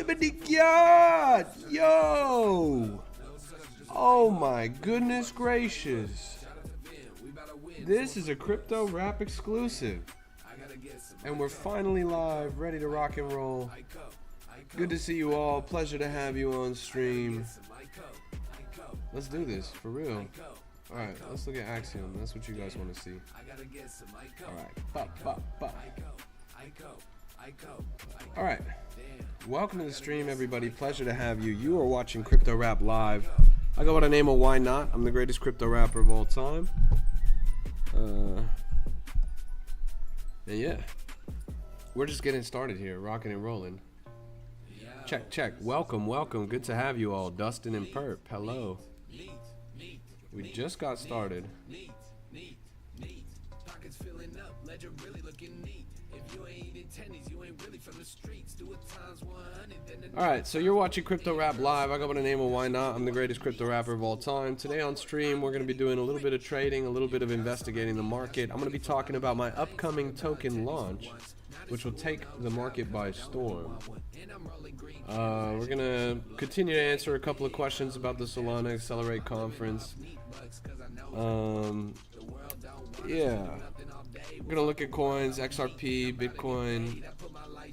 Yibbity God! Yo! Oh my goodness gracious. This is a Crypto Rap exclusive. And we're finally live, ready to rock and roll. Good to see you all. Pleasure to have you on stream. Let's do this, for real. Alright, let's look at Axiom. That's what you guys want to see. Alright. Alright. Welcome to the stream, everybody. Pleasure to have you. You are watching Crypto Rap Live. I go by the name of Why Not. I'm the greatest crypto rapper of all time. And yeah. We're just getting started here, rocking and rolling. Check. Welcome. Good to have you all. Dustin and Perp, hello. We just got started. Alright, so you're watching Crypto Rap Live. I go by the name of Why Not. I'm the greatest crypto rapper of all time. Today on stream, we're going to be doing a little bit of trading, a little bit of investigating the market. I'm going to be talking about my upcoming token launch, which will take the market by storm. We're going to continue to answer a couple of questions about the Solana Accelerate conference. Yeah. We're going to look at coins, XRP, Bitcoin,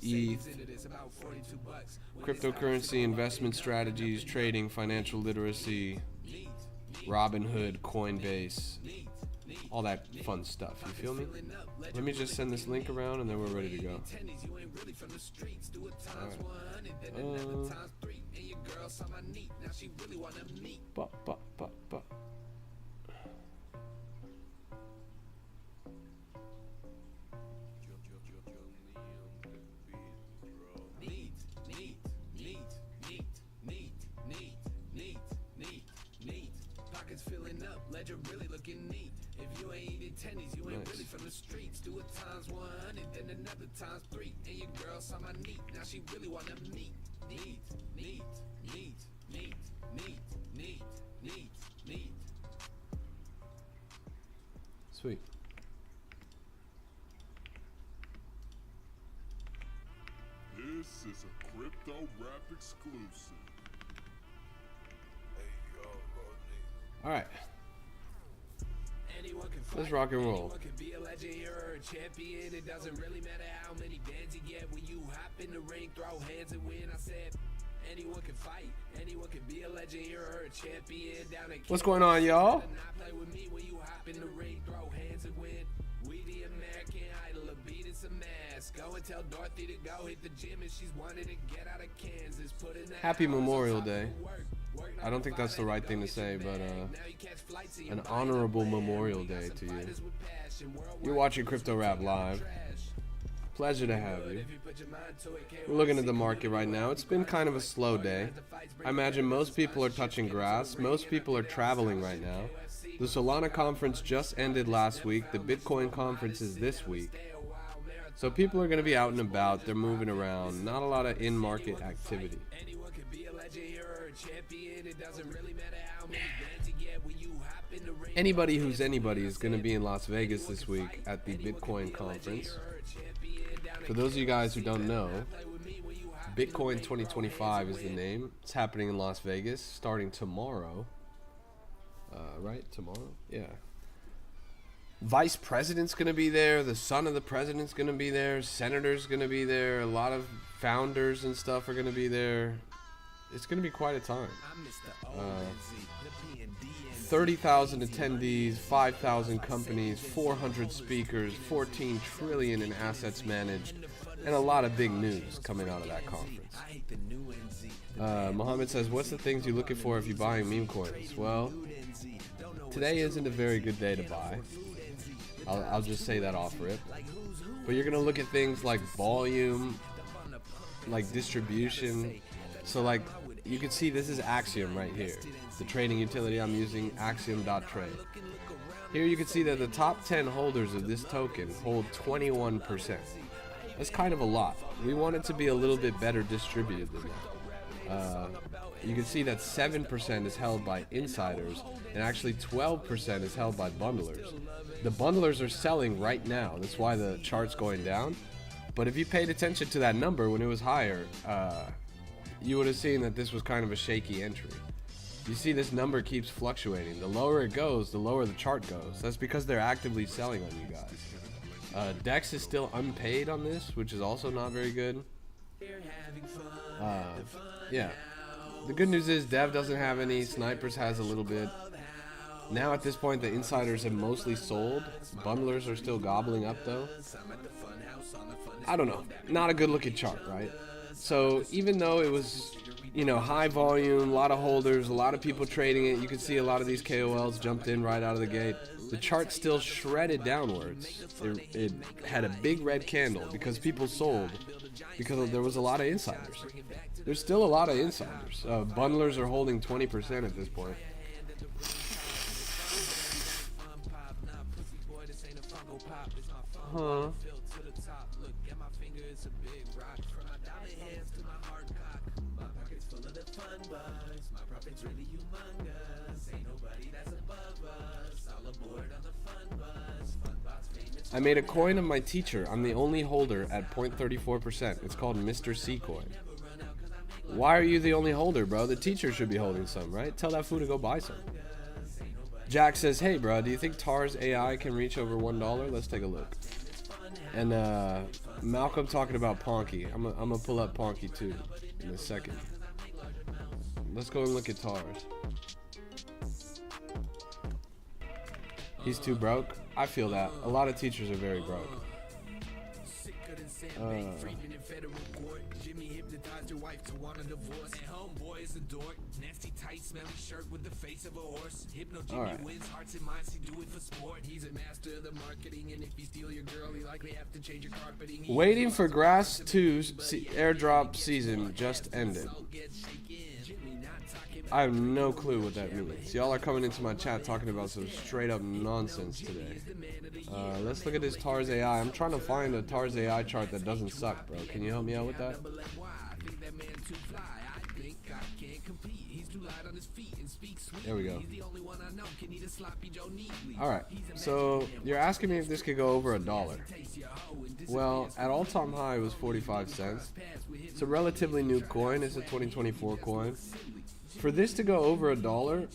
ETH, cryptocurrency, investment strategies, trading, financial literacy, Robinhood, Coinbase, all that fun stuff. You feel me? Let me just send this link around and then we're ready to go. Sweet. This is a Crypto Rap exclusive. All right. Let's rock and roll. What's going on, y'all? Happy Memorial Day. I don't think that's the right thing to say, but an honorable Memorial Day to you. You're watching Crypto Rap Live. Pleasure to have you. We're looking at the market right now. It's been kind of a slow day. I imagine most people are touching grass. Most people are traveling right now. The Solana conference just ended last week. The Bitcoin conference is this week. So people are going to be out and about. They're moving around. Not a lot of in-market activity. Anybody who's anybody is going to be in Las Vegas this week at the Bitcoin conference. For those of you guys who don't know, Bitcoin 2025 is the name. It's happening in Las Vegas starting tomorrow. Right? Tomorrow? Yeah. Vice President's going to be there. The son of the President's going to be there. Senator's going to be there. A lot of founders and stuff are going to be there. It's going to be quite a time. 30,000 attendees, 5,000 companies, 400 speakers, 14 trillion in assets managed, and a lot of big news coming out of that conference. Mohammed says, what's the things you're looking for if you're buying meme coins? Well, today isn't a very good day to buy. I'll just say that off rip. But you're going to look at things like volume, like distribution. So like you can see this is Axiom right here. The trading utility I'm using, Axiom.trade. Here you can see that the top 10 holders of this token hold 21%. That's kind of a lot. We want it to be a little bit better distributed than that. You can see that 7% is held by insiders and actually 12% is held by bundlers. The bundlers are selling right now. That's why the chart's going down. But if you paid attention to that number when it was higher, you would have seen that this was kind of a shaky entry. You see this number keeps fluctuating. The lower it goes, the lower the chart goes. That's because they're actively selling on you guys. Dex is still unpaid on this, which is also not very good. Yeah. The good news is Dev doesn't have any. Snipers has a little bit. Now at this point, the insiders have mostly sold. Bundlers are still gobbling up though. I don't know. Not a good looking chart, right? So even though it was, you know, high volume, a lot of holders, a lot of people trading it, you can see a lot of these KOLs jumped in right out of the gate. The chart still shredded downwards. It had a big red candle because people sold, because there was a lot of insiders. There's still a lot of insiders. Bundlers are holding 20% at this point. Huh. I made a coin of my teacher. I'm the only holder at 0.34%. It's called Mr. C coin. Why are you the only holder, bro? The teacher should be holding some, right? Tell that fool to go buy some. Jack says, hey, bro, do you think TAR's AI can reach over $1? Let's take a look. And Malcolm talking about Ponky. I'm gonna pull up Ponky too in a second. Let's go and look at TAR's. He's too broke. I feel that. A lot of teachers are very broke. Alright. Waiting for Grass 2's airdrop season just ended. I have no clue what that means. Y'all are coming into my chat talking about some straight up nonsense today. Let's look at this TAR's AI. I'm trying to find a TAR's AI chart that doesn't suck, bro. Can you help me out with that? There we go. Alright, so you're asking me if this could go over $1. Well, at all-time high it was 45 cents. It's a relatively new coin. It's a 2024 coin. For this to go over $1,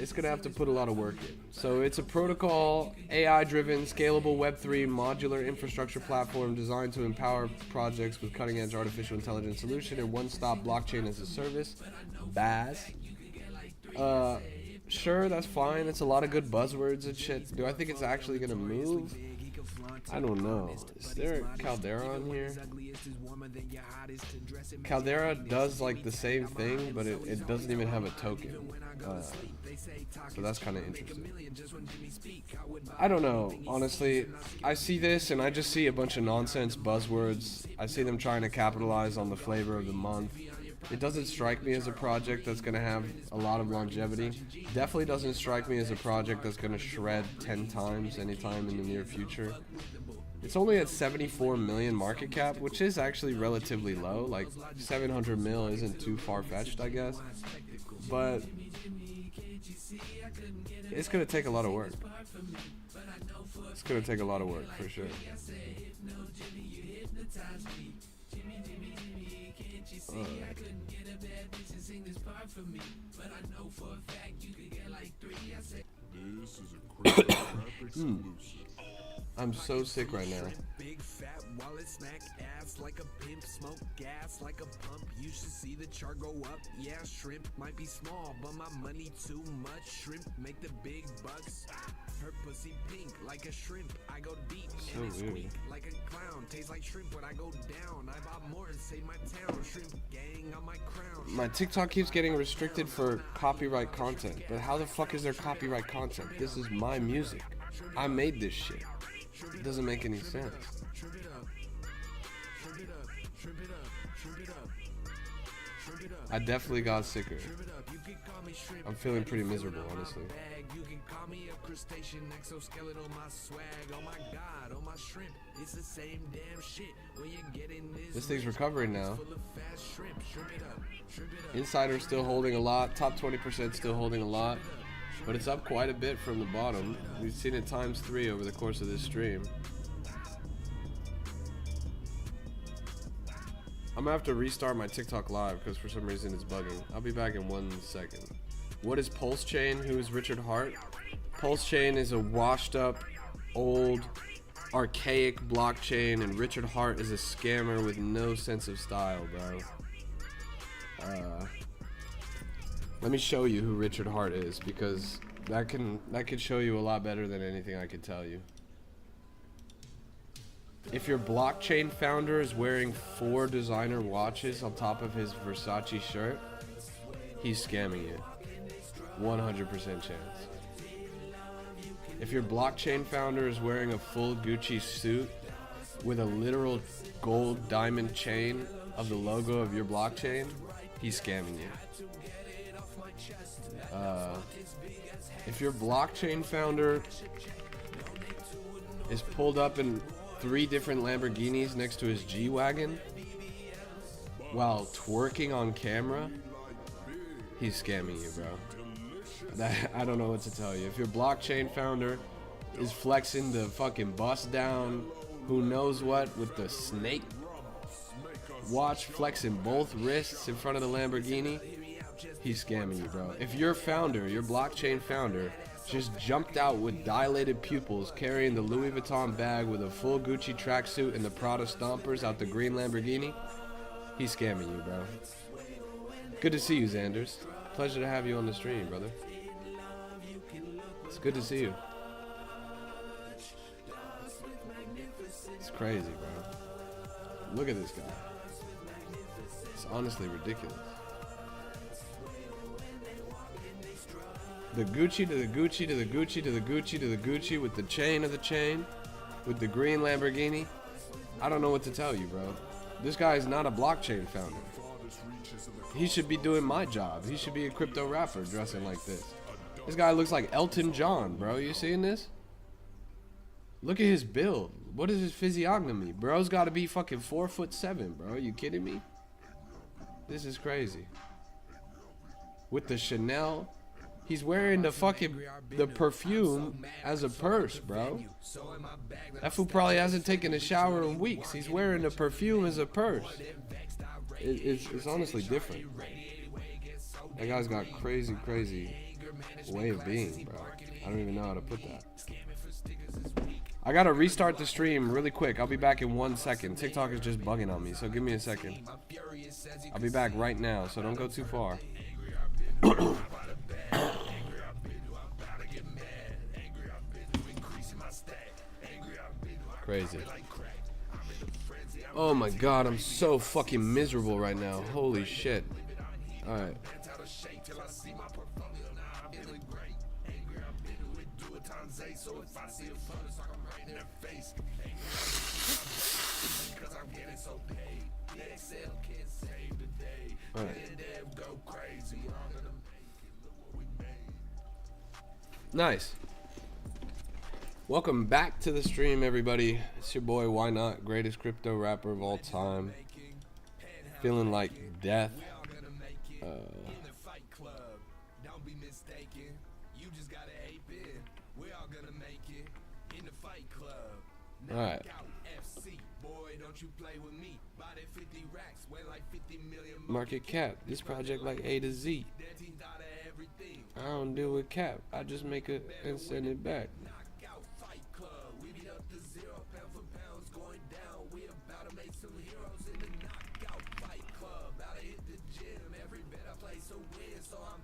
it's gonna have to put a lot of work in. So it's a protocol, AI-driven, scalable Web3 modular infrastructure platform designed to empower projects with cutting-edge artificial intelligence solution and one-stop blockchain as a service. BaaS. Sure, that's fine. It's a lot of good buzzwords and shit. Do I think it's actually gonna move? I don't know. Is there Caldera on here? Caldera does like the same thing, but it doesn't even have a token. So that's kind of interesting. I don't know, honestly. I see this and I just see a bunch of nonsense buzzwords. I see them trying to capitalize on the flavor of the month. It doesn't strike me as a project that's going to have a lot of longevity. Definitely doesn't strike me as a project that's going to shred 10 times anytime in the near future. It's only at 74 million market cap, which is actually relatively low. Like 700 mil isn't too far-fetched, I guess. But it's going to take a lot of work. It's going to take a lot of work, for sure. This is a crypto rap exclusive. I'm so sick right now. Big fat wallet snack ass like a pimp, smoke gas like a pump. You should see the chart go up. Yeah, shrimp might be small, but my money too much. Shrimp make the big bucks. Her pussy pink like a shrimp. I go deep So and it weird. squeak like a clown. Tastes like shrimp when I go down. I bought more and save my town. Shrimp gang on my crown. My TikTok keeps getting restricted for copyright content, but how the fuck is there copyright content? This is my music. I made this shit. It doesn't make any sense. Shrimp it up. Shrimp it up. Shrimp it up. Shrimp it up. Shrimp it up. I definitely got sicker. Shrimp it up. You can call me shrimp. I'm feeling pretty miserable, honestly. You can call me a crustacean exoskeleton on my swag. Oh my god, on my shrimp. It's the same damn shit. When you get in This thing's recovering now. full of fast shrimp. Shrimp it up. Shrimp it up. Insider's still holding a lot. Top 20% still holding a lot. But it's up quite a bit from the bottom. We've seen it times 3 over the course of this stream. I'm gonna have to restart my TikTok live because for some reason it's bugging. I'll be back in 1 second. What is Pulse Chain? Who is Richard Hart? Pulse Chain is a washed up, old, archaic blockchain, and Richard Hart is a scammer with no sense of style, bro. Let me show you who Richard Hart is, because that could show you a lot better than anything I could tell you. If your blockchain founder is wearing 4 designer watches on top of his Versace shirt, he's scamming you. 100% chance. If your blockchain founder is wearing a full Gucci suit with a literal gold diamond chain of the logo of your blockchain, he's scamming you. If your blockchain founder is pulled up in 3 different Lamborghinis next to his G-Wagon while twerking on camera, he's scamming you, bro. I don't know what to tell you. If your blockchain founder is flexing the fucking bust down, who knows what, with the snake watch flexing both wrists in front of the Lamborghini, he's scamming you, bro. If your founder, your blockchain founder, just jumped out with dilated pupils carrying the Louis Vuitton bag with a full Gucci tracksuit and the Prada stompers out the green Lamborghini, he's scamming you, bro. Good to see you, Xanders. Pleasure to have you on the stream, brother. It's good to see you. It's crazy, bro. Look at this guy. It's honestly ridiculous. The Gucci to the Gucci to the Gucci to the Gucci to the Gucci with the chain of the chain, with the green Lamborghini. I don't know what to tell you, bro. This guy is not a blockchain founder. He should be doing my job. He should be a crypto rapper dressing like this. This guy looks like Elton John, bro. You seeing this? Look at his build. What is his physiognomy? Bro's got to be fucking 4'7", bro. Are you kidding me? This is crazy. With the Chanel. He's wearing the perfume as a purse, bro. That fool probably hasn't taken a shower in weeks. He's wearing the perfume as a purse. It's honestly different. That guy's got crazy way of being, bro. I don't even know how to put that. I gotta restart the stream really quick. I'll be back in 1 second. TikTok is just bugging on me, so give me a second. I'll be back right now, so don't go too far. Crazy. Oh my god, I'm so fucking miserable right now. Holy shit. Alright. Alright. Nice. Welcome back to the stream, everybody. It's your boy, Why Not, greatest crypto rapper of all time. Feeling like death. Alright. Market cap. This project like A to Z. I don't deal with cap. I just make it and send it back.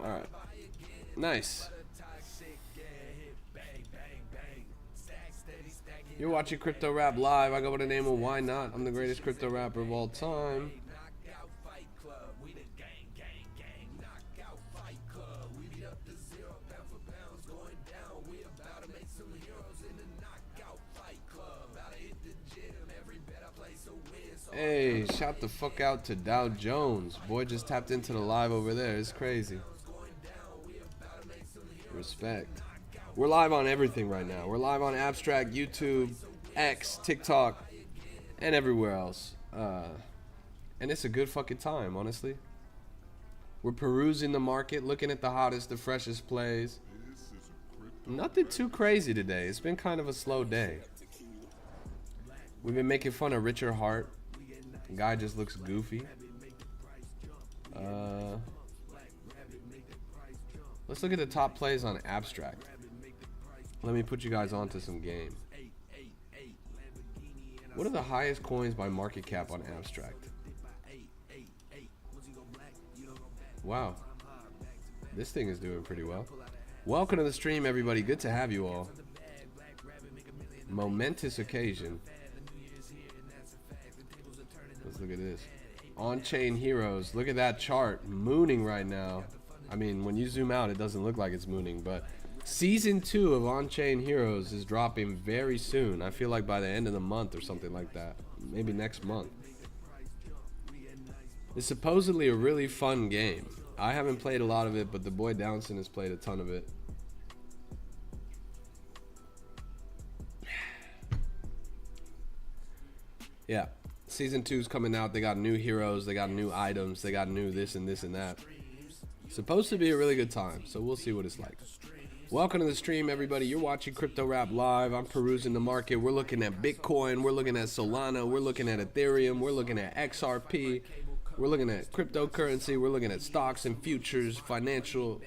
Alright. Nice. You're watching Crypto Rap Live. I go by the name of Why Not. I'm the greatest crypto rapper of all time. Hey, shout the fuck out to Dow Jones. Boy just tapped into the live over there. It's crazy. Respect. We're live on everything right now. We're live on Abstract, YouTube, X, TikTok, and everywhere else. And it's a good fucking time, honestly. We're perusing the market, looking at the hottest, the freshest plays. Nothing too crazy today. It's been kind of a slow day. We've been making fun of Richard Hart. Guy just looks goofy. Let's look at the top plays on Abstract. Let me put you guys onto some game. What are the highest coins by market cap on Abstract? Wow. This thing is doing pretty well. Welcome to the stream, everybody. Good to have you all. Momentous occasion. Let's look at this. On-chain heroes. Look at that chart. Mooning right now. I mean, when you zoom out, it doesn't look like it's mooning, but Season 2 of On-Chain Heroes is dropping very soon. I feel like by the end of the month or something like that. Maybe next month. It's supposedly a really fun game. I haven't played a lot of it, but the boy Downson has played a ton of it. Yeah. Season 2 is coming out. They got new heroes. They got new items. They got new this and this and that. Supposed to be a really good time, so we'll see what it's like. Welcome to the stream, everybody. You're watching Crypto Rap Live. I'm perusing the market. We're looking at Bitcoin. We're looking at Solana. We're looking at Ethereum. We're looking at XRP. We're looking at cryptocurrency. We're looking at stocks and futures, financial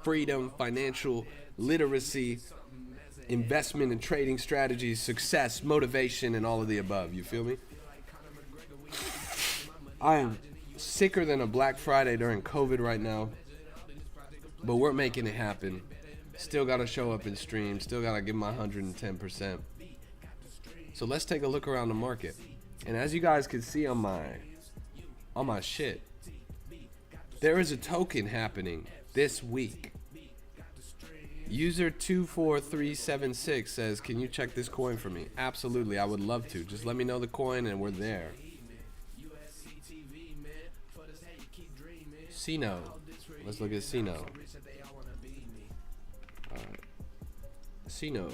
freedom, financial literacy, investment and trading strategies, success, motivation, and all of the above. You feel me? I am sicker than a Black Friday during COVID right now, but we're making it happen. Still got to show up in stream. Still got to give my 110%. So let's take a look around the market. And as you guys can see on my shit, there is a token happening this week. User 24376 says, can you check this coin for me? Absolutely, I would love to. Just let me know the coin and we're there. Sino. Let's look at Sino. Sino.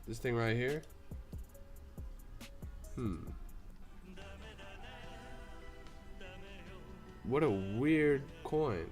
This thing right here. What a weird coin.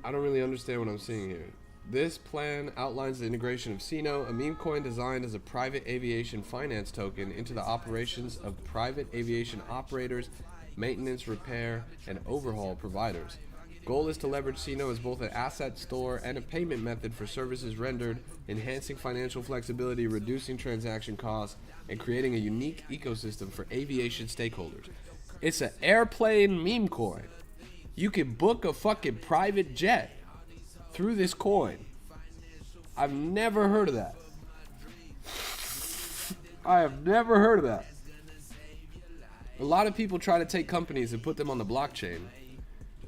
I don't really understand what I'm seeing here. This plan outlines the integration of Sino, a meme coin designed as a private aviation finance token, into the operations of private aviation operators, maintenance, repair, and overhaul providers. Goal is to leverage Sino as both an asset store and a payment method for services rendered, enhancing financial flexibility, reducing transaction costs, and creating a unique ecosystem for aviation stakeholders. It's an airplane meme coin. You can book a fucking private jet through this coin. I've never heard of that. I have never heard of that. A lot of people try to take companies and put them on the blockchain.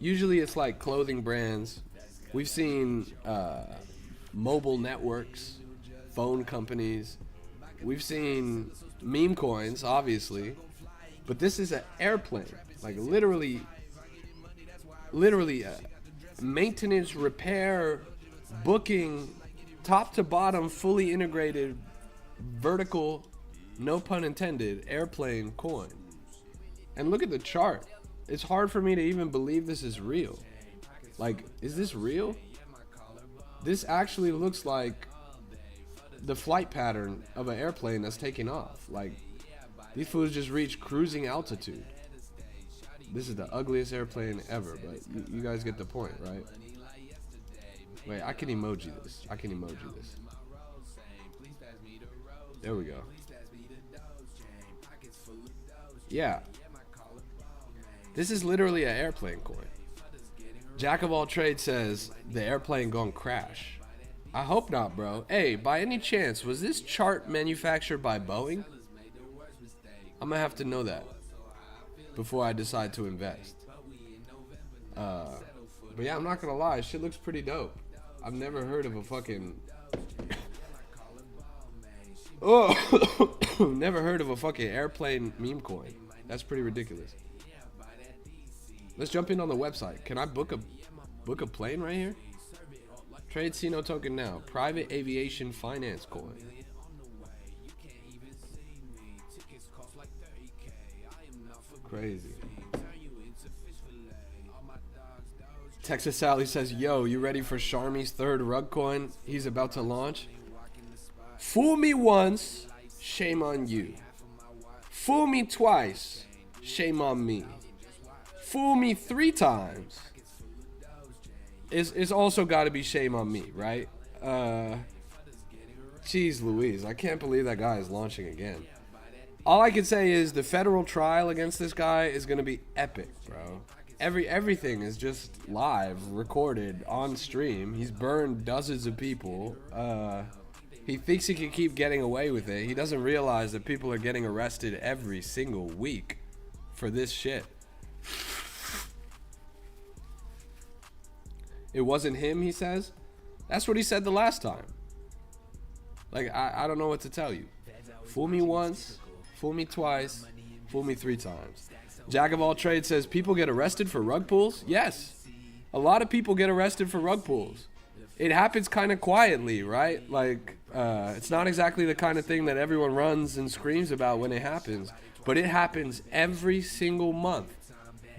Usually it's like clothing brands. We've seen mobile networks, phone companies. We've seen meme coins, obviously. But this is an airplane. Like literally maintenance, repair, booking, top to bottom, fully integrated, vertical, no pun intended, airplane coin. And look at the chart. It's hard for me to even believe this is real. Like, is this real? This actually looks like the flight pattern of an airplane that's taking off. Like, these fools just reached cruising altitude. This is the ugliest airplane ever, but you guys get the point, right? Wait, I can emoji this. There we go. Yeah. This is literally an airplane coin. Jack of all trades says the airplane gonna crash. I hope not, bro. Hey, by any chance, was this chart manufactured by Boeing? I'm gonna have to know that before I decide to invest. But yeah, I'm not gonna lie, shit looks pretty dope. I've never heard of a fucking never heard of a fucking airplane meme coin. That's pretty ridiculous. Let's jump in on the website. Can I book a plane right here? Trade Sino token now. Private aviation finance coin. Crazy. Texas Sally says, yo, you ready for Charmy's third rug coin he's about to launch? Fool me once, shame on you. Fool me twice, shame on me. Fool me 3 times is also got to be shame on me, right? Jeez Louise, I can't believe that guy is launching again. All I can say is the federal trial against this guy is going to be epic, bro. Everything is just live, recorded, on stream. He's burned dozens of people. He thinks he can keep getting away with it. He doesn't realize that people are getting arrested every single week for this shit. It wasn't him, he says. That's what he said the last time. Like, I don't know what to tell you. Fool me once, fool me twice, fool me 3 times. Jack of all trades says, people get arrested for rug pulls? Yes. A lot of people get arrested for rug pulls. It happens kind of quietly, right? Like, it's not exactly the kind of thing that everyone runs and screams about when it happens. But it happens every single month.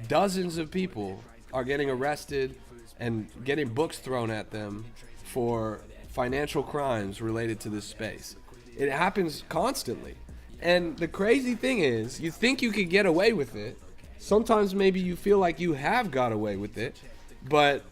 Dozens of people are getting arrested and getting books thrown at them for financial crimes related to this space. It happens constantly. And the crazy thing is, you think you could get away with it. Sometimes maybe you feel like you have got away with it. But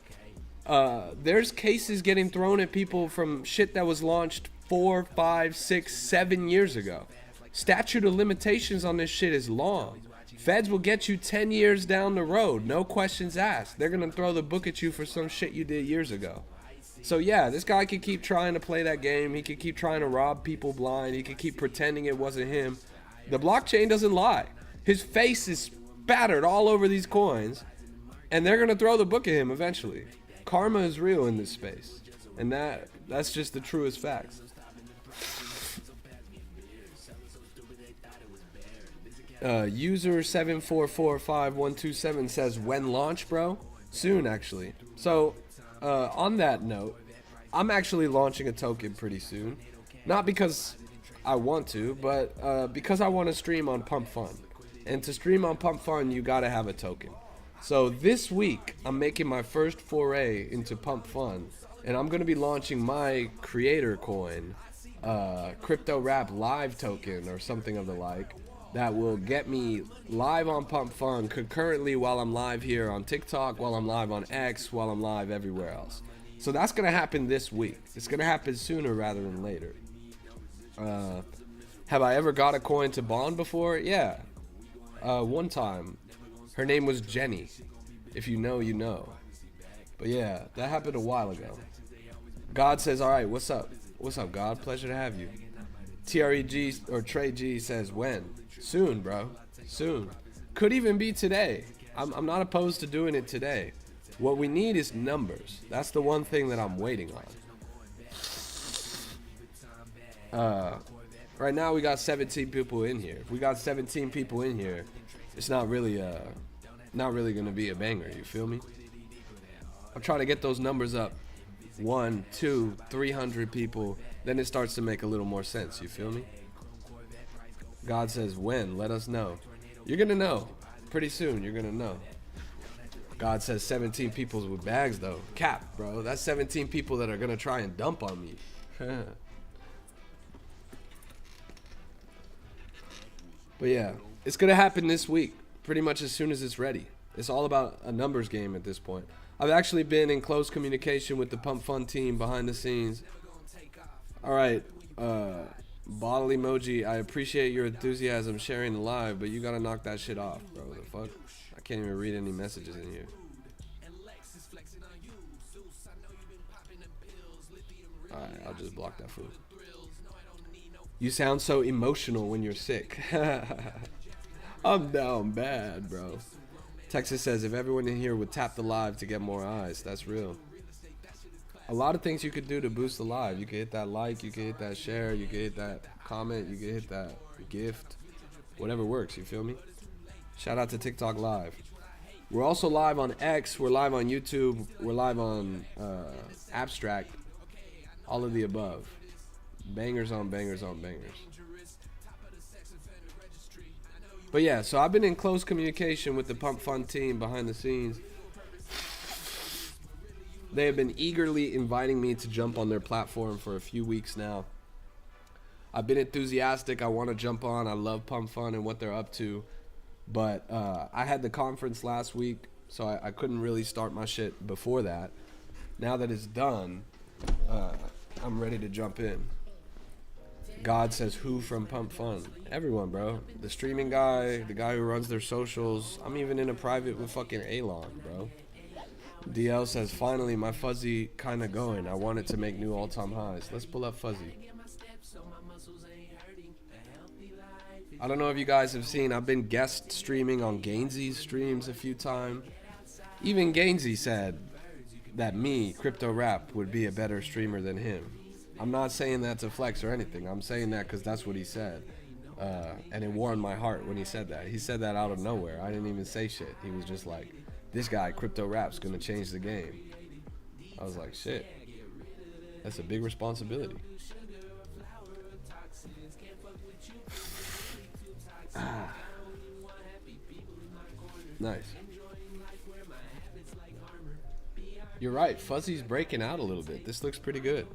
there's cases getting thrown at people from shit that was launched 4, 5, 6, 7 years ago. Statute of limitations on this shit is long. Feds will get you 10 years down the road, no questions asked. They're gonna throw the book at you for some shit you did years ago. So yeah, this guy could keep trying to play that game. He could keep trying to rob people blind. He could keep pretending it wasn't him. The blockchain doesn't lie. His face is spattered all over these coins, and they're gonna throw the book at him eventually. Karma is real in this space, and that's just the truest facts. User 7445127 says, when launch, bro? Soon, actually. So, on that note, I'm actually launching a token pretty soon. Not because I want to, but because I want to stream on Pump Fun. And to stream on Pump Fun, you gotta have a token. So this week, I'm making my first foray into Pump Fun, and I'm gonna be launching my creator coin, Crypto Rap Live token or something of the like, that will get me live on Pump Fun concurrently while I'm live here on TikTok, while I'm live on X, while I'm live everywhere else. So that's gonna happen this week. It's gonna happen sooner rather than later. Have I ever got a coin to Bond before? Yeah. One time. Her name was Jenny. If you know, you know. But yeah, that happened a while ago. God says, alright, what's up? What's up, God? Pleasure to have you. TREG or Trey G says, when? Soon, bro. Soon. Could even be today. I'm not opposed to doing it today. What we need is numbers. That's the one thing that I'm waiting on. Right now we got 17 people in here. If we got 17 people in here, it's not really gonna be a banger, you feel me? I'm trying to get those numbers up. 1, 2, 300 people, then it starts to make a little more sense, you feel me? God says, when? Let us know. You're gonna know. Pretty soon, you're gonna know. God says 17 people with bags, though. Cap, bro. That's 17 people that are gonna try and dump on me. But yeah, it's gonna happen this week, pretty much as soon as it's ready. It's all about a numbers game at this point. I've actually been in close communication with the Pump Fun team behind the scenes. Alright, bottle emoji, I appreciate your enthusiasm sharing the live, but you gotta knock that shit off, bro. The fuck? I can't even read any messages in here. Alright, I'll just block that fool. You sound so emotional when you're sick. I'm down bad, bro. Texas says, if everyone in here would tap the live to get more eyes, that's real. A lot of things you could do to boost the live. You could hit that like, you could hit that share, you could hit that comment, you could hit that gift. Whatever works, you feel me? Shout out to TikTok Live. We're also live on X, we're live on YouTube, we're live on Abstract. All of the above. Bangers on bangers on bangers. But yeah, so I've been in close communication with the Pump Fun team behind the scenes. They have been eagerly inviting me to jump on their platform for a few weeks now. I've been enthusiastic. I want to jump on. I love Pump Fun and what they're up to. But I had the conference last week, so I couldn't really start my shit before that. Now that it's done, I'm ready to jump in. God says who from Pump Fun? Everyone, bro. The streaming guy, the guy who runs their socials. I'm even in a private with fucking Alon, bro. DL says, finally, my Fuzzy kinda going. I wanted to make new all-time highs. Let's pull up Fuzzy. I don't know if you guys have seen, I've been guest streaming on Gainsey's streams a few times. Even Gainsey said that me, Crypto Rap, would be a better streamer than him. I'm not saying that to flex or anything. I'm saying that because that's what he said. And it warmed my heart when he said that. He said that out of nowhere. I didn't even say shit. He was just like, this guy, Crypto Rap's going to change the game. I was like, shit. That's a big responsibility. Nice. You're right. Fuzzy's breaking out a little bit. This looks pretty good.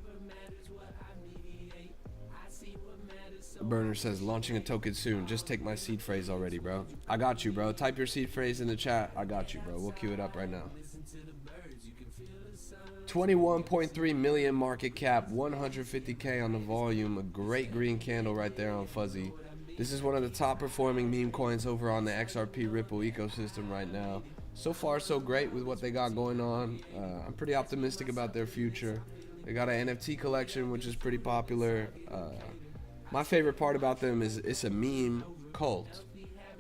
Burner says, launching a token soon. Just take my seed phrase already, bro. I got you, bro. Type your seed phrase in the chat. I got you, bro. We'll queue it up right now. 21.3 million market cap, 150K on the volume. A great green candle right there on Fuzzy. This is one of the top performing meme coins over on the XRP Ripple ecosystem right now. So far, so great with what they got going on. I'm pretty optimistic about their future. They got an NFT collection, which is pretty popular. My favorite part about them is it's a meme cult.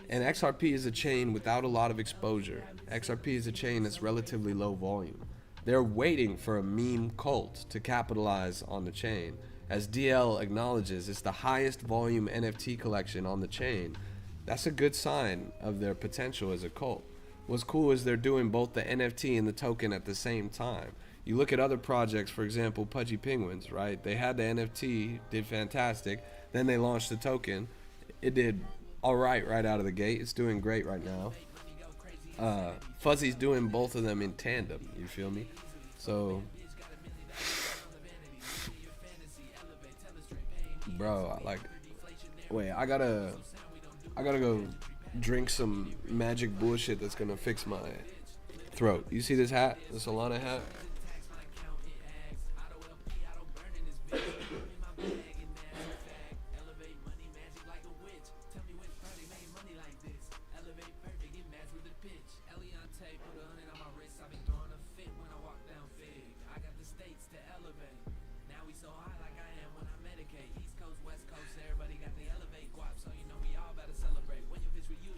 And XRP is a chain without a lot of exposure. XRP is a chain that's relatively low volume. They're waiting for a meme cult to capitalize on the chain. As DL acknowledges, it's the highest volume NFT collection on the chain. That's a good sign of their potential as a cult. What's cool is they're doing both the NFT and the token at the same time. You look at other projects, for example, Pudgy Penguins, right? They had the NFT, did fantastic. Then they launched the token. It did all right out of the gate. It's doing great right now. Fuzzy's doing both of them in tandem. You feel me? So, bro, I gotta go drink some magic bullshit that's gonna fix my throat. You see this hat? The Solana hat?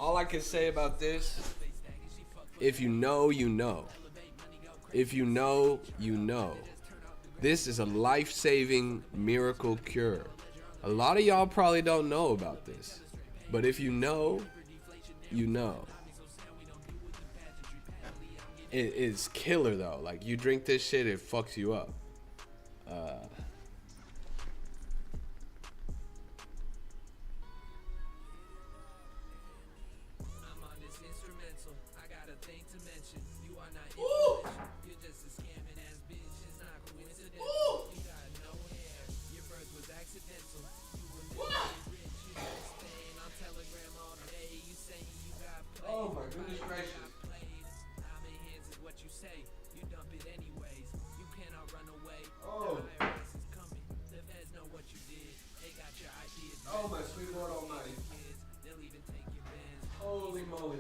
All I can say about this, if you know, you know. If you know, you know. This is a life-saving miracle cure. A lot of y'all probably don't know about this. But if you know, you know. It is killer though. Like, you drink this shit, it fucks you up. Oh my goodness gracious. Oh. Oh my sweet Lord Almighty. Holy moly.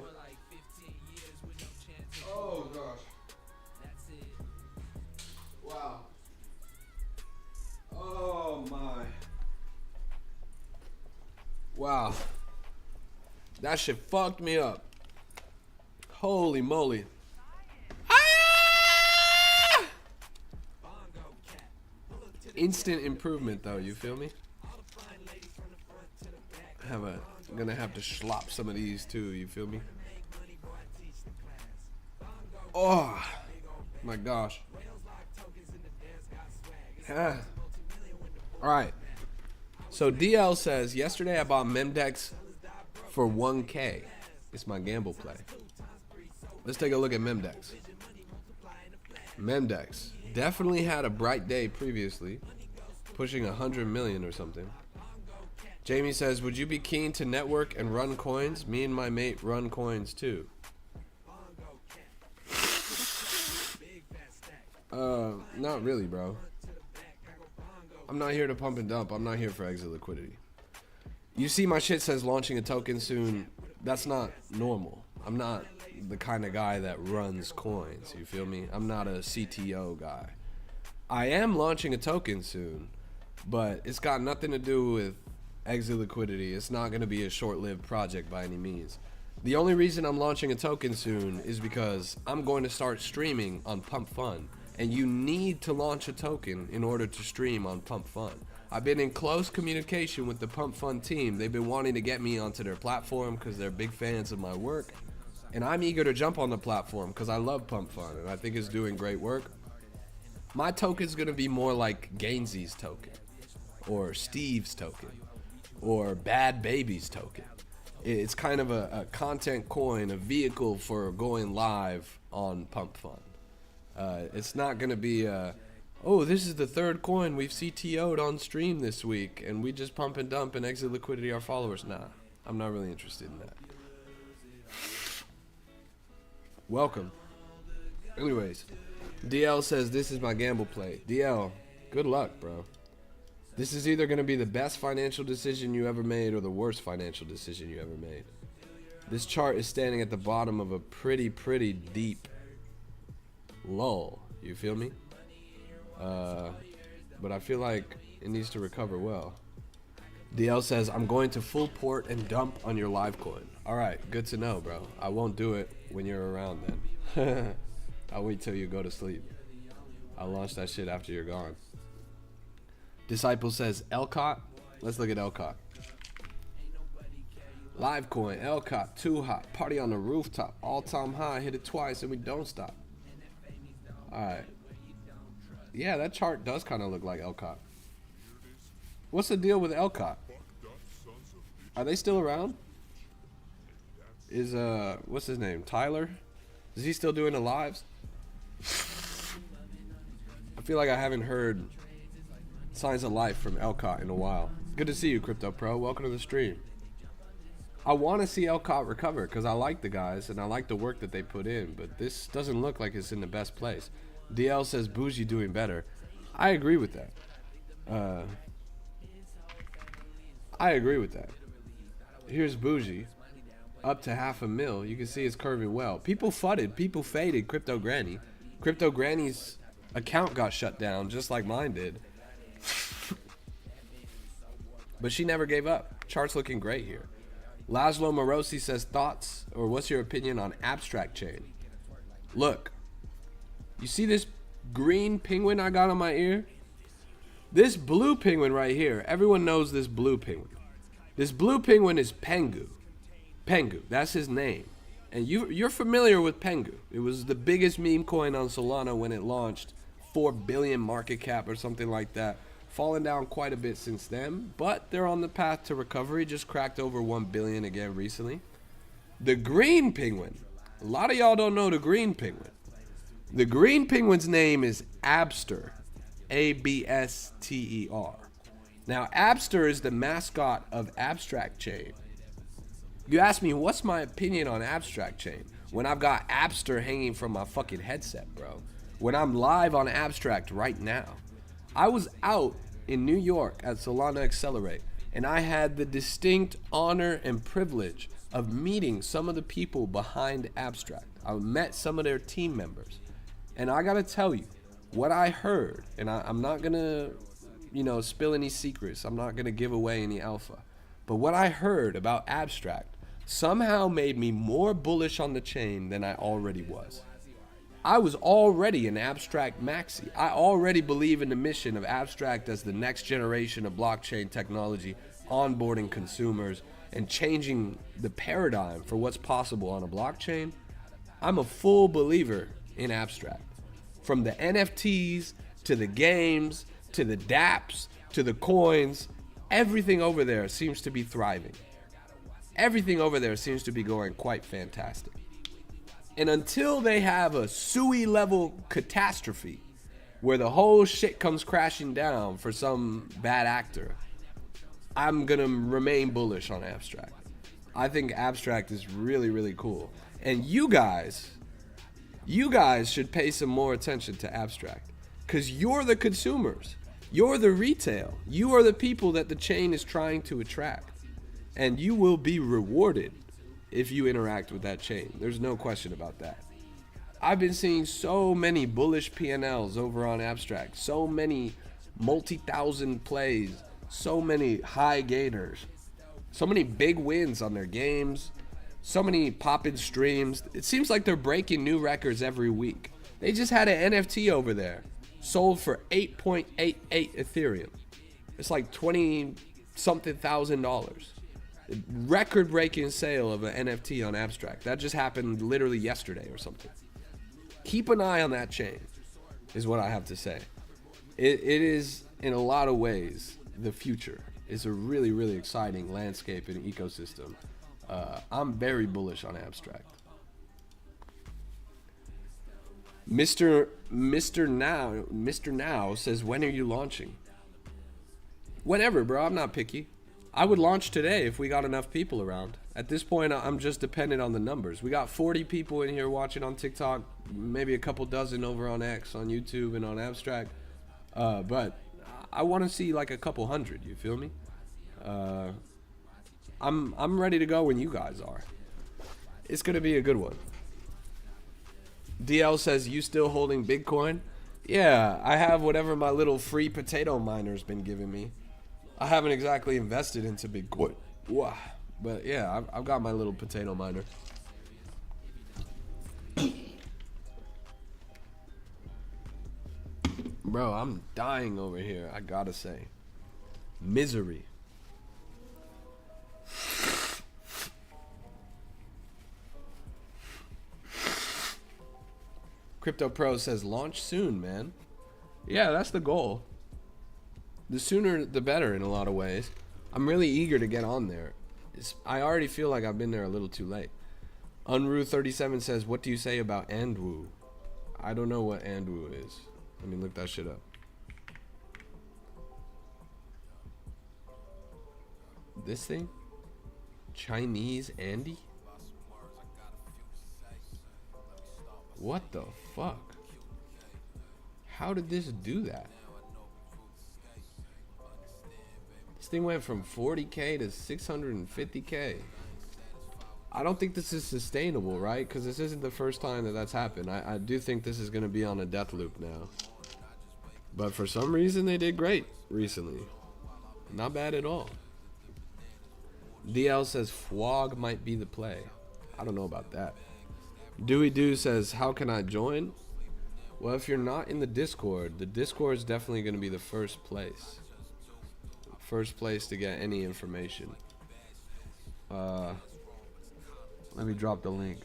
Oh gosh. Wow. Oh my. Wow. That shit fucked me up. Holy moly. Ah! Instant improvement though, you feel me? I'm gonna have to slop some of these too, you feel me? Oh my gosh. Ah. Alright. So DL says, yesterday I bought Memdex for 1K. It's my gamble play. Let's take a look at Memdex. Memdex definitely had a bright day previously, pushing 100 million or something. Jamie says, would you be keen to network and run coins? Me and my mate run coins too. Not really, bro. I'm not here to pump and dump. I'm not here for exit liquidity. You see my shit says launching a token soon. That's not normal. I'm not the kind of guy that runs coins. You feel me? I'm not a CTO guy. I am launching a token soon, but it's got nothing to do with exit liquidity. It's not going to be a short-lived project by any means. The only reason I'm launching a token soon is because I'm going to start streaming on Pump Fun, and you need to launch a token in order to stream on Pump Fun. I've been in close communication with the Pump Fun team. They've been wanting to get me onto their platform because they're big fans of my work, and I'm eager to jump on the platform because I love Pump Fun and I think it's doing great work. My token's going to be more like Gainsey's token, or Steve's token, or Bad Baby's token. It's kind of a content coin, a vehicle for going live on Pump Fun. It's not going to be oh, this is the third coin we've CTO'd on stream this week, and we just pump and dump and exit liquidity our followers. Nah, I'm not really interested in that. Welcome. Anyways, DL says, this is my gamble play. DL, good luck, bro. This is either going to be the best financial decision you ever made or the worst financial decision you ever made. This chart is standing at the bottom of a pretty deep lull. You feel me? But I feel like it needs to recover well. DL says, I'm going to full port and dump on your live coin. Alright, good to know, bro. I won't do it when you're around then. I'll wait till you go to sleep. I'll launch that shit after you're gone. Disciple says, Elcott. Let's look at Elcott. Live coin, Elcott, too hot. Party on the rooftop, all-time high. Hit it twice and we don't stop. Alright. Yeah, that chart does kind of look like Elcott. What's the deal with Elcott? Are they still around? Is, what's his name? Tyler? Is he still doing the lives? I feel like I haven't heard signs of life from Elcott in a while. Good to see you, Crypto Pro. Welcome to the stream. I want to see Elcott recover because I like the guys and I like the work that they put in, but this doesn't look like it's in the best place. DL says Bougie doing better. I agree with that. I agree with that. Here's Bougie, up to $500,000. You can see it's curving well. People fudded, people faded Crypto Granny. Crypto Granny's account got shut down just like mine did. But she never gave up. Chart's looking great here. Laszlo Morosi says, thoughts or what's your opinion on Abstract Chain? Look, you see this green penguin I got on my ear? This blue penguin right here, everyone knows this blue penguin. This blue penguin is Pengu. Pengu, that's his name. And you're familiar with Pengu. It was the biggest meme coin on Solana when it launched. 4 billion market cap or something like that. Fallen down quite a bit since then, but they're on the path to recovery. Just cracked over 1 billion again recently. The green penguin. A lot of y'all don't know the green penguin. The green penguin's name is Abster. A-B-S-T-E-R. Now, Abster is the mascot of Abstract Chain. You ask me, what's my opinion on Abstract Chain? When I've got Abster hanging from my fucking headset, bro. When I'm live on Abstract right now. I was out in New York at Solana Accelerate, and I had the distinct honor and privilege of meeting some of the people behind Abstract. I met some of their team members. And I gotta tell you, what I heard, and I'm not gonna, spill any secrets. I'm not gonna give away any alpha. But what I heard about Abstract somehow made me more bullish on the chain than I already was. I was already an Abstract maxi. I already believe in the mission of Abstract as the next generation of blockchain technology, onboarding consumers, and changing the paradigm for what's possible on a blockchain. I'm a full believer in Abstract. From the NFTs, to the games, to the dApps, to the coins, everything over there seems to be thriving. Everything over there seems to be going quite fantastic. And until they have a Sui level catastrophe where the whole shit comes crashing down for some bad actor, I'm gonna remain bullish on Abstract. I think Abstract is really, really cool. And you guys should pay some more attention to Abstract, because you're the consumers. You're the retail. You are the people that the chain is trying to attract. And you will be rewarded if you interact with that chain. There's no question about that. I've been seeing so many bullish PNLs over on Abstract. So many multi-thousand plays. So many high gainers. So many big wins on their games. So many pop-in streams. It seems like they're breaking new records every week. They just had an NFT over there. Sold for 8.88 Ethereum. It's like 20-something thousand. Record-breaking sale of an NFT on Abstract. That just happened literally yesterday or something. Keep an eye on that chain, is what I have to say. It is, in a lot of ways, the future. It's a really, really exciting landscape and ecosystem. I'm very bullish on Abstract. Mr. Now says, when are you launching? Whenever, bro. I'm not picky. I would launch today if we got enough people around. At this point, I'm just dependent on the numbers. We got 40 people in here watching on TikTok, maybe a couple dozen over on X, on YouTube, and on Abstract. But I want to see like a couple hundred. You feel me? I'm ready to go when you guys are. It's gonna be a good one. DL says, you still holding Bitcoin? Yeah, I have whatever my little free potato miner's been giving me. I haven't exactly invested into Bitcoin. Wow. But yeah, I've got my little potato miner. Bro, I'm dying over here, I gotta say. Misery. Crypto Pro says, launch soon, man. Yeah, that's the goal. The sooner the better in a lot of ways. I'm really eager to get on there. I already feel like I've been there a little too late. Unru37 says, what do you say about Andwoo? I don't know what Andwoo is. Let me look that shit up. This thing? Chinese Andy? What the fuck? How did this do that? This thing went from 40K to 650K. I don't think this is sustainable, right? Because this isn't the first time that that's happened. I do think this is going to be on a death loop now. But for some reason, they did great recently. Not bad at all. DL says FWOG might be the play. I don't know about that. Dewey Doo says, how can I join? Well, if you're not in the Discord is definitely going to be the first place. First place to get any information. Let me drop the link.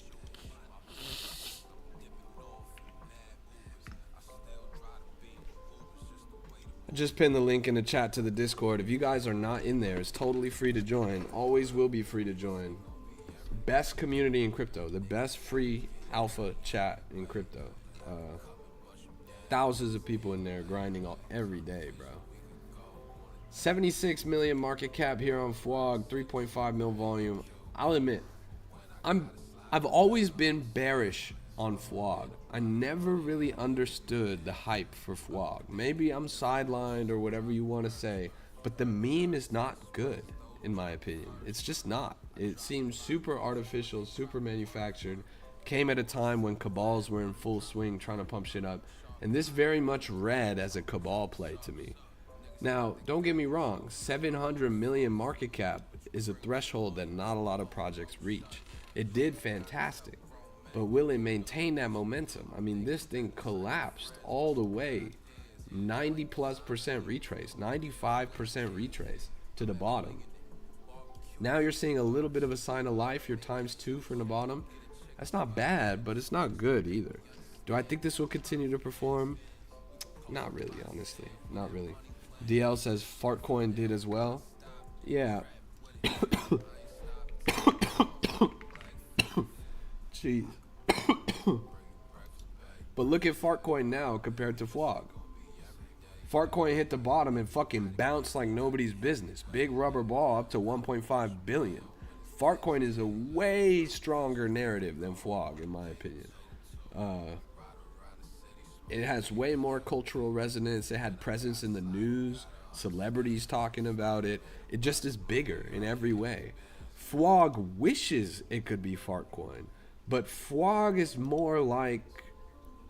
I just pinned the link in the chat to the Discord. If you guys are not in there, it's totally free to join. Always will be free to join. Best community in crypto. The best free alpha chat in crypto. Thousands of people in there grinding every day, bro. 76 million market cap here on FWOG. 3.5 mil volume. I'll admit, I've always been bearish on FWOG. I never really understood the hype for FWOG. Maybe I'm sidelined or whatever you want to say, but the meme is not good, in my opinion. It's just not. It seems super artificial, super manufactured. Came at a time when cabals were in full swing trying to pump shit up, and this very much read as a cabal play to me. Now, don't get me wrong, 700 million market cap is a threshold that not a lot of projects reach. It did fantastic, but will it maintain that momentum? I mean, this thing collapsed all the way, 90+% retrace, 95% retrace to the bottom. Now you're seeing a little bit of a sign of life. You're ×2 from the bottom. That's not bad, but it's not good either. Do I think this will continue to perform? Not really, honestly. Not really. DL says Fartcoin did as well. Yeah. Jeez. But look at Fartcoin now compared to FWOG. Fartcoin hit the bottom and fucking bounced like nobody's business. Big rubber ball up to 1.5 billion. Fartcoin is a way stronger narrative than FWOG, in my opinion. It has way more cultural resonance. It had presence in the news, celebrities talking about it. It just is bigger in every way. FWOG wishes it could be Fartcoin, but FWOG is more like,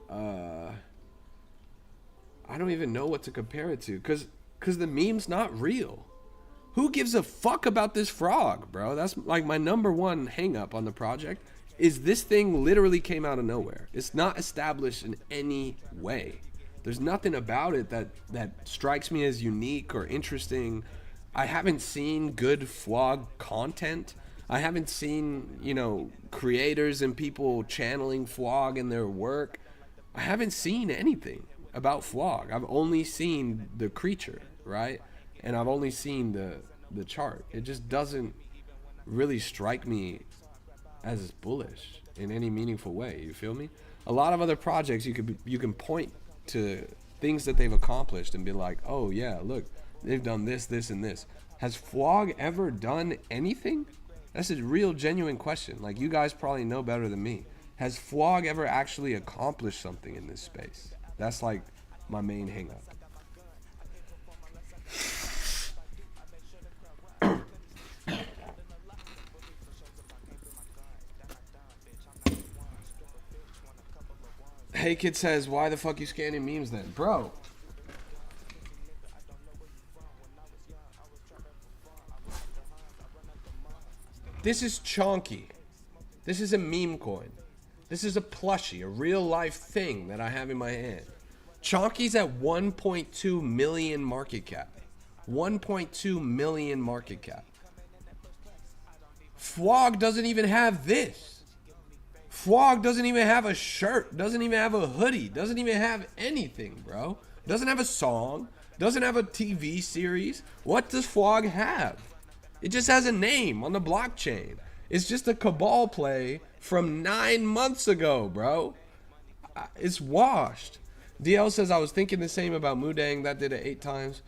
I don't even know what to compare it to, cause the meme's not real. Who gives a fuck about this frog, bro? That's like my number one hang up on the project. Is this thing literally came out of nowhere. It's not established in any way. There's nothing about it that strikes me as unique or interesting. I haven't seen good FWOG content. I haven't seen, you know, creators and people channeling FWOG in their work. I haven't seen anything about FWOG. I've only seen the creature, right? And I've only seen the chart. It just doesn't really strike me as bullish in any meaningful way. You feel me? A lot of other projects you can point to things that they've accomplished and be like, oh yeah, look, they've done this, this, and this. Has FWOG ever done anything? That's a real genuine question. Like, you guys probably know better than me. Has FWOG ever actually accomplished something in this space? That's like my main hang up. Hey Kid says, why the fuck you scanning memes then? Bro. This is Chonky. This is a meme coin. This is a plushie, a real life thing that I have in my hand. Chonky's at 1.2 million market cap. 1.2 million market cap. FWOG doesn't even have this. FWOG doesn't even have a shirt, doesn't even have a hoodie, doesn't even have anything, bro. Doesn't have a song, doesn't have a TV series. What does FWOG have? It just has a name on the blockchain. It's just a cabal play from 9 months ago, bro. It's washed. DL says, I was thinking the same about Mudang. That did it 8 times.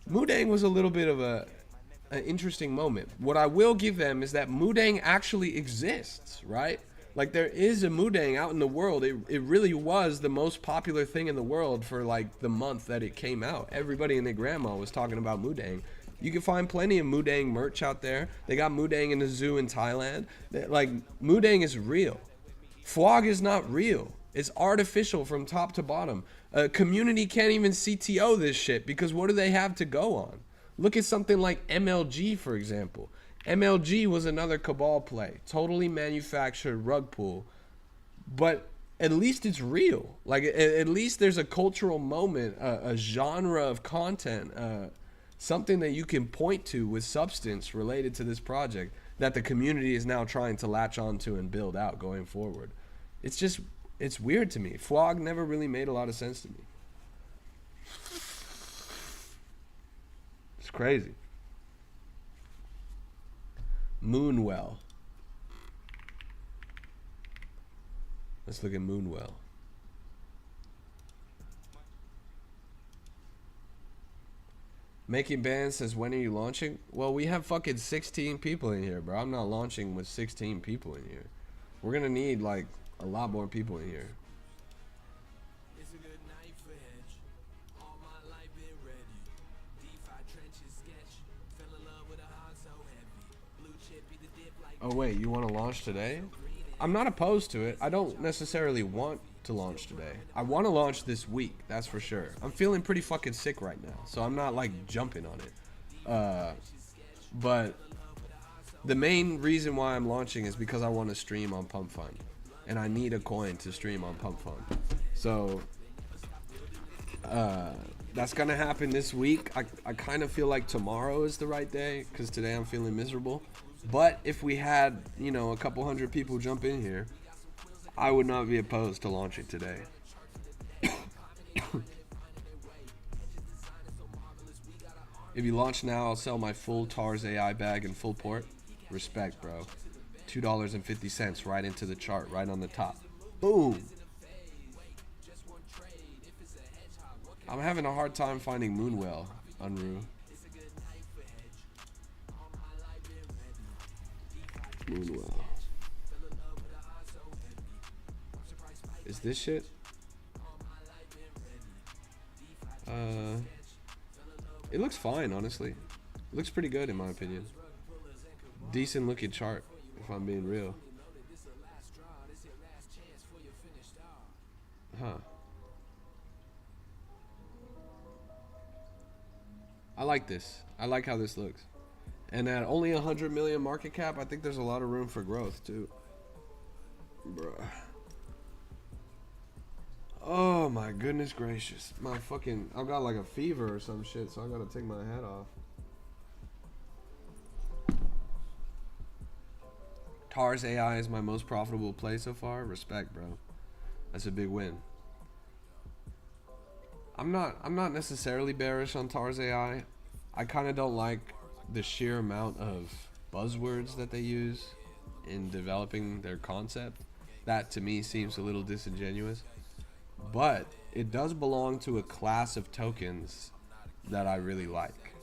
Mudang was a little bit of an interesting moment. What I will give them is that Mudang actually exists, right? Like, there is a Mudang out in the world. It really was the most popular thing in the world for like the month that it came out. Everybody and their grandma was talking about Mudang. You can find plenty of Mudang merch out there. They got Mudang in the zoo in Thailand. Like, Mudang is real. FWOG is not real. It's artificial from top to bottom. Community can't even CTO this shit because what do they have to go on? Look at something like MLG, for example. MLG was another cabal play, totally manufactured rug pull, but at least it's real. Like, at least there's a cultural moment, a genre of content, something that you can point to with substance related to this project that the community is now trying to latch onto and build out going forward. It's just, it's weird to me. FWOG never really made a lot of sense to me. It's crazy. Moonwell. Let's look at Moonwell. Making Band says, when are you launching? Well, we have fucking 16 people in here, bro. I'm not launching with 16 people in here. We're gonna need like a lot more people in here. It's a good night for hedge. All my life been ready. DeFi trenches sketch. Fell in love with a heart so heavy. Blue chip be the dip like. Oh wait, you want to launch today? I'm not opposed to it. I don't necessarily want to launch today. I want to launch this week, that's for sure. I'm feeling pretty fucking sick right now, so I'm not like jumping on it. But the main reason why I'm launching is because I want to stream on Pump Fund, and I need a coin to stream on Pump Fund. So that's gonna happen this week. I kind of feel like tomorrow is the right day because today I'm feeling miserable. But if we had, you know, a couple hundred people jump in here, I would not be opposed to launching today. If you launch now, I'll sell my full TARS AI bag in full port. Respect, bro. $2.50 right into the chart, right on the top. Boom. I'm having a hard time finding Moonwell, Unruh. Moonwell. Is this shit? It looks fine, honestly. It looks pretty good in my opinion. Decent looking chart, if I'm being real. Huh. I like this. I like how this looks. And at only 100 million market cap, I think there's a lot of room for growth too. Bruh. Oh my goodness gracious. My fucking, I've got like a fever or some shit, so I gotta take my hat off. TARS AI is my most profitable play so far. Respect, bro. That's a big win. I'm not necessarily bearish on TARS AI. I kind of don't like the sheer amount of buzzwords that they use in developing their concept. That to me seems a little disingenuous. But it does belong to a class of tokens that I really like.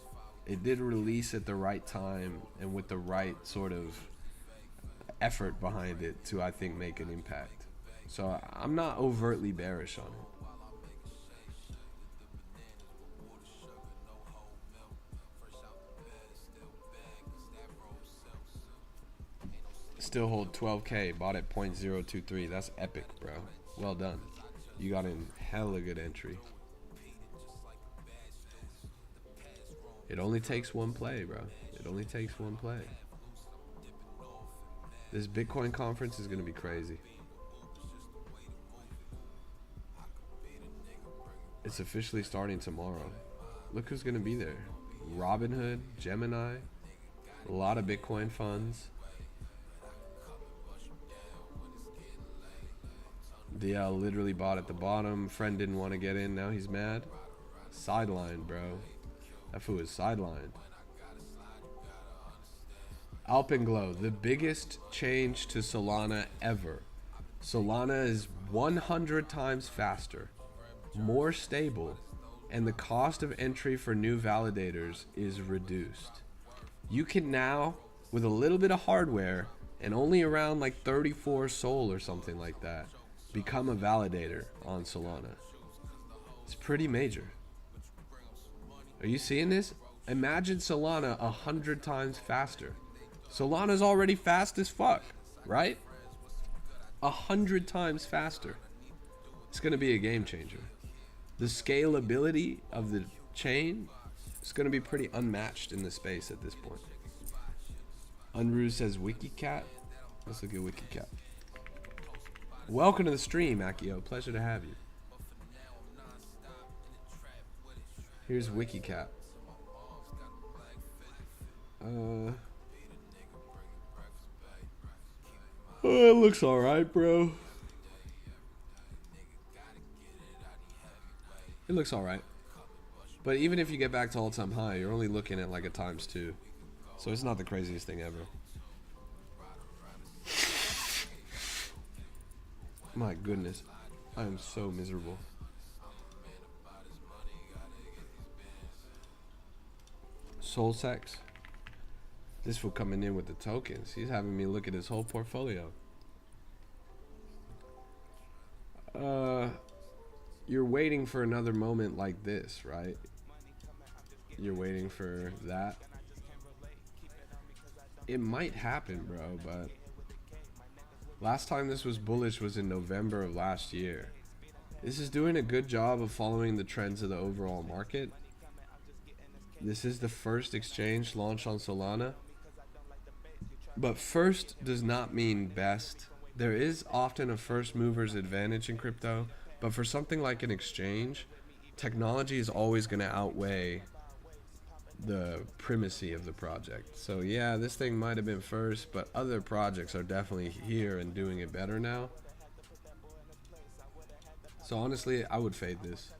It did release at the right time and with the right sort of effort behind it to, I think, make an impact. So I'm not overtly bearish on it. Still hold 12K, bought at 0.023. That's epic, bro. Well done. You got in hella good entry. It only takes one play, bro. It only takes one play. This Bitcoin conference is going to be crazy. It's officially starting tomorrow. Look who's going to be there. Robinhood, Gemini, a lot of Bitcoin funds. DL literally bought at the bottom. Friend didn't want to get in. Now he's mad. Sidelined, bro. That fool is sidelined. Alpenglow, the biggest change to Solana ever. Solana is 100 times faster, more stable, and the cost of entry for new validators is reduced. You can now, with a little bit of hardware and only around like 34 SOL or something like that, become a validator on Solana. It's pretty major. Are you seeing this? Imagine Solana 100 times faster. Solana's already fast as fuck, right? 100 times faster. It's gonna be a game changer. The scalability of the chain is gonna be pretty unmatched in the space at this point. Unruh says WikiCat. Let's look at WikiCat. Welcome to the stream, Akio. Pleasure to have you. Here's WikiCat. Oh, it looks alright, bro. It looks alright. But even if you get back to all-time high, you're only looking at like a ×2. So it's not the craziest thing ever. My goodness. I am so miserable. Soul Sex. This fool coming in with the tokens. He's having me look at his whole portfolio. You're waiting for another moment like this, right? You're waiting for that. It might happen, bro, but last time this was bullish was in November of last year. This is doing a good job of following the trends of the overall market. This is the first exchange launched on Solana. But first does not mean best. There is often a first mover's advantage in crypto, but for something like an exchange, technology is always going to outweigh the primacy of the project. So yeah, this thing might have been first, but other projects are definitely here and doing it better now. So honestly, I would fade this.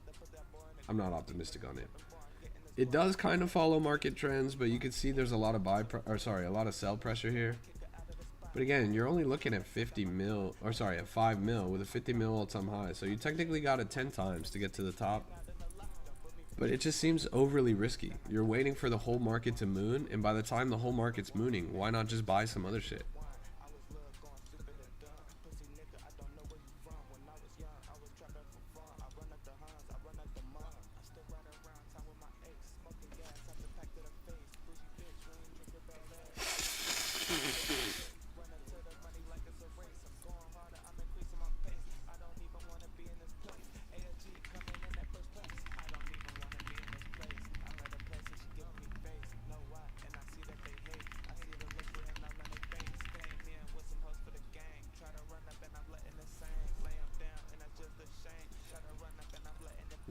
I'm not optimistic on it. It does kind of follow market trends, but you can see there's a lot of a lot of sell pressure here. But again, you're only looking at 50 mil, or sorry, at 5 mil with a 50 mil all-time high. So you technically got it 10 times to get to the top. But it just seems overly risky. You're waiting for the whole market to moon, and by the time the whole market's mooning, why not just buy some other shit?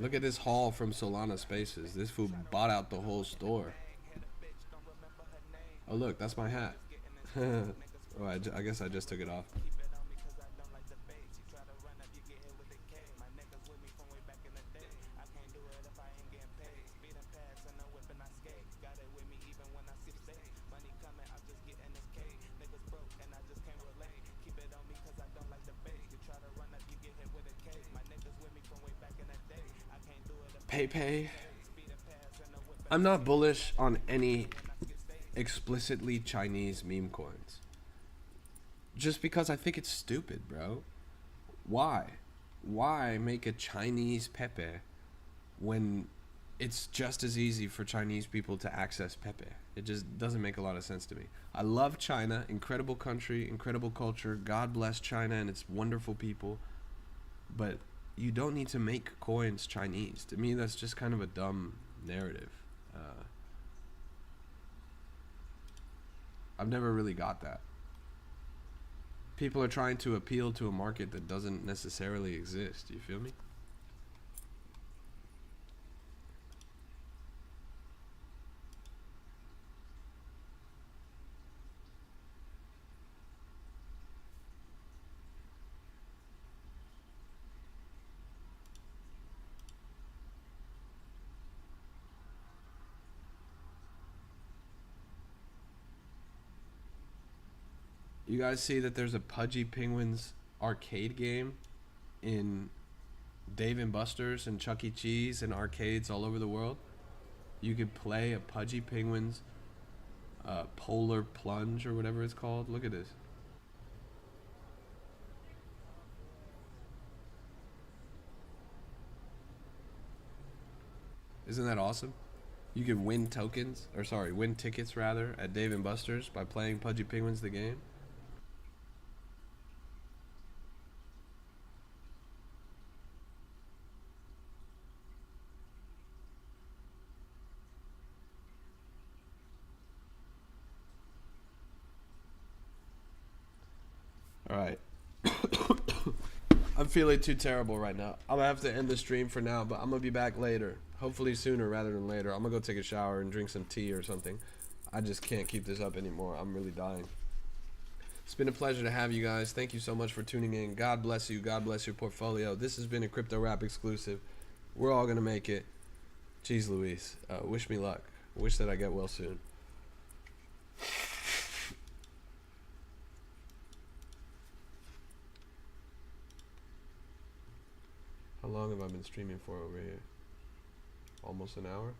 Look at this haul from Solana Spaces. This fool bought out the whole store. Oh look, that's my hat. Oh, I guess I just took it off. Pay. I'm not bullish on any explicitly Chinese meme coins. Just because I think it's stupid, bro. Why? Why make a Chinese Pepe when it's just as easy for Chinese people to access Pepe? It just doesn't make a lot of sense to me. I love China, incredible country, incredible culture. God bless China and its wonderful people. But you don't need to make coins Chinese. To me, that's just kind of a dumb narrative. I've never really got that. People are trying to appeal to a market that doesn't necessarily exist. You feel me? You guys see that there's a Pudgy Penguins arcade game in Dave & Buster's and Chuck E. Cheese and arcades all over the world? You could play a Pudgy Penguins Polar Plunge or whatever it's called. Look at this. Isn't that awesome? You could win tokens, or sorry, win tickets rather, at Dave & Buster's by playing Pudgy Penguins the game. Alright. I'm feeling too terrible right now. I'm gonna have to end the stream for now, but I'm gonna be back later. Hopefully sooner rather than later. I'm gonna go take a shower and drink some tea or something. I just can't keep this up anymore. I'm really dying. It's been a pleasure to have you guys. Thank you so much for tuning in. God bless you. God bless your portfolio. This has been a Crypto Rap exclusive. We're all gonna make it. Jeez Louise. Wish me luck. Wish that I get well soon. How long have I been streaming for over here? Almost an hour?